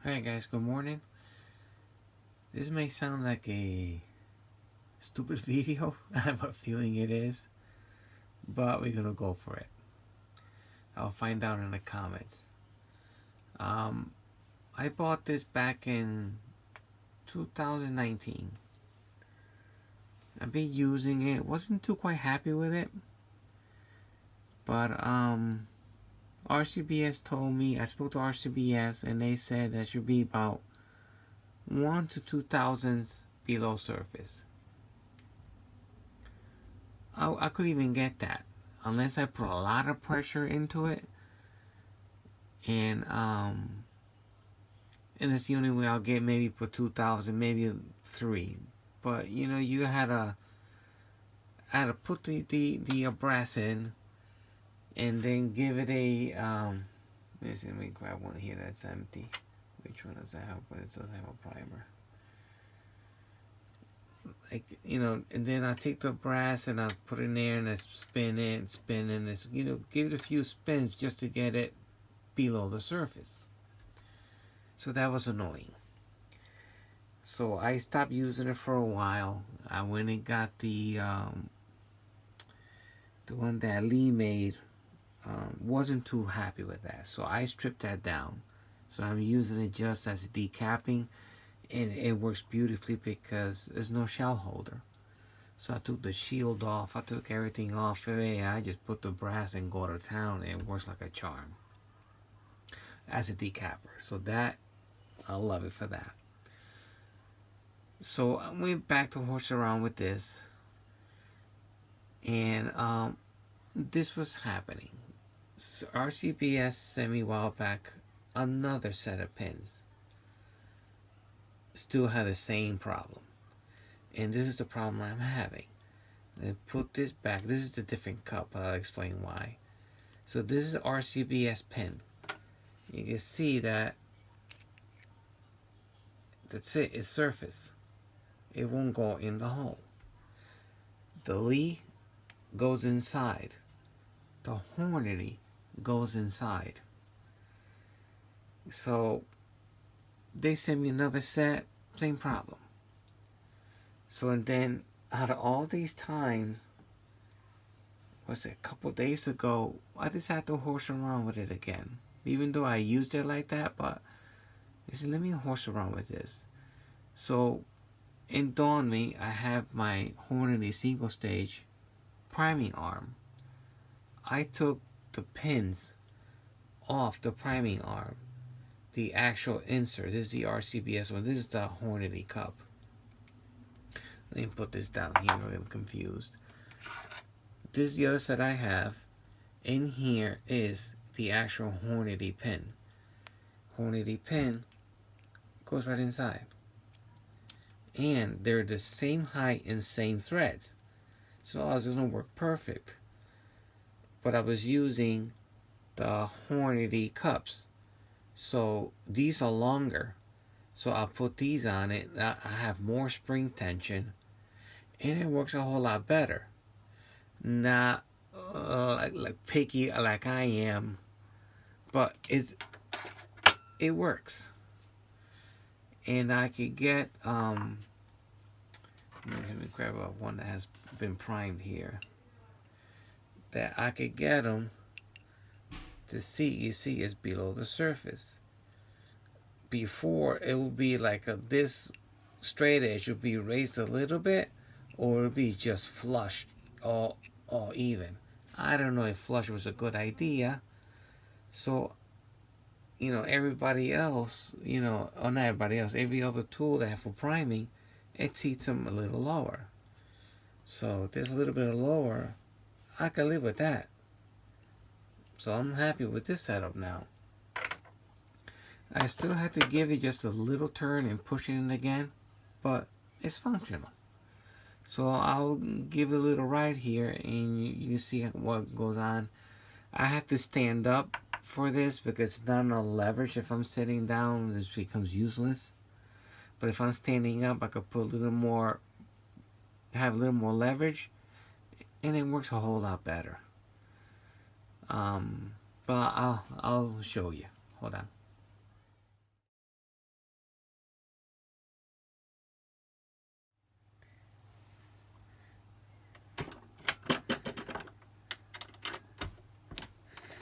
Alright guys, good morning. This may sound like a stupid video. I have a feeling it is. But we're gonna go for it. I'll find out in the comments. I bought this back in 2019. I've been using it. Wasn't too quite happy with it. But Rcbs told me, I spoke to Rcbs and they said that should be about 1 to 2 thousandths below surface. I could even get that unless I put a lot of pressure into it, and it's the only way I'll get, maybe for 2,000, maybe 3. But you know, you had to put the brass in, and then give it a let me grab one here that's empty. Which one does that have? But it doesn't have a primer. Like, you know, and then I take the brass and I put it in there and I spin it and spin it, and it's, you know, give it a few spins just to get it below the surface. So that was annoying. So I stopped using it for a while. I went and got the one that Lee made. Wasn't too happy with that, so I stripped that down. So I'm using it just as decapping, and it works beautifully because there's no shell holder. So I took the shield off, I took everything off of it, I just put the brass and go to town, and it works like a charm as a decapper. So that, I love it for that. So I went back to horse around with this, and this was happening. So Rcbs sent me a while back another set of pins. Still had the same problem, and this is the problem I'm having. And put this back. This is the different cup, but I'll explain why. So this is Rcbs pin. You can see that that's it. It's surface. It won't go in the hole. The Lee goes inside. The Hornady goes inside. So they sent me another set, same problem. So, and then out of all these times, was it a couple days ago, I decided to horse around with it again. Even though I used it like that, but I said, let me horse around with this. So it dawned me, I have my Hornady single stage priming arm. I took the pins off the priming arm, the actual insert. This is the Rcbs one. This is the Hornady cup. Let me put this down here. I'm confused. This is the other set I have. In here is the actual Hornady pin. Hornady pin goes right inside. And they're the same height and same threads. So it's going to work perfect. But I was using the Hornady cups. So these are longer. So I'll put these on it. I have more spring tension. And it works a whole lot better. Not like picky like I am. But it works. And I could get let me grab one that has been primed here. That I could get them to see. You see, it's below the surface. Before, it would be like this straight edge would be raised a little bit, or it would be just flush, all even. I don't know if flush was a good idea. So, you know, everybody else, you know, or not everybody else, every other tool they have for priming, it seats them a little lower. So if there's a little bit of lower, I can live with that. So I'm happy with this setup now. I still have to give it just a little turn and push it in again, but it's functional. So I'll give it a little ride here, and you see what goes on. I have to stand up for this because it's not enough leverage. If I'm sitting down, this becomes useless. But if I'm standing up, I could put a little more, have a little more leverage, and it works a whole lot better. But I'll show you. Hold on.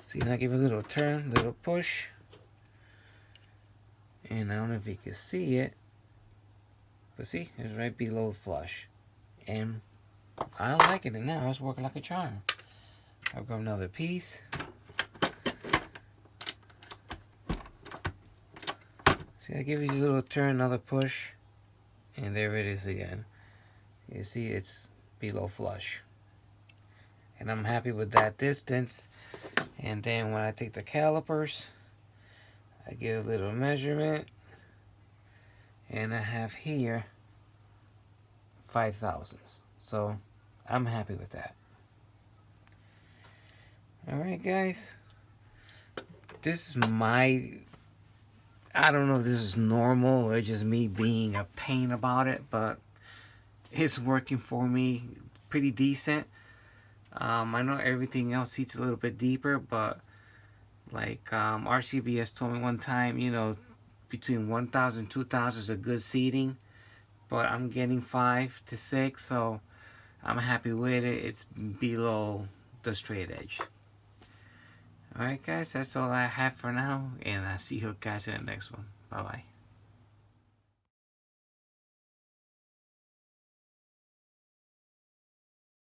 See, now give it a little turn, little push. And I don't know if you can see it, but see, it's right below flush. And I like it, and now it's working like a charm. I'll grab another piece. See, I give it a little turn, another push, and there it is again. You see, it's below flush. And I'm happy with that distance. And then when I take the calipers, I get a little measurement, and I have here 5 thousandths. So I'm happy with that. Alright guys, this is my, I don't know if this is normal or just me being a pain about it, but it's working for me pretty decent. I know everything else seats a little bit deeper, but like Rcbs told me one time, you know, between 1,000 and 2,000 is a good seating, but I'm getting 5 to 6, so I'm happy with it. It's below the straight edge. Alright guys, that's all I have for now, and I'll see you guys in the next one. Bye bye.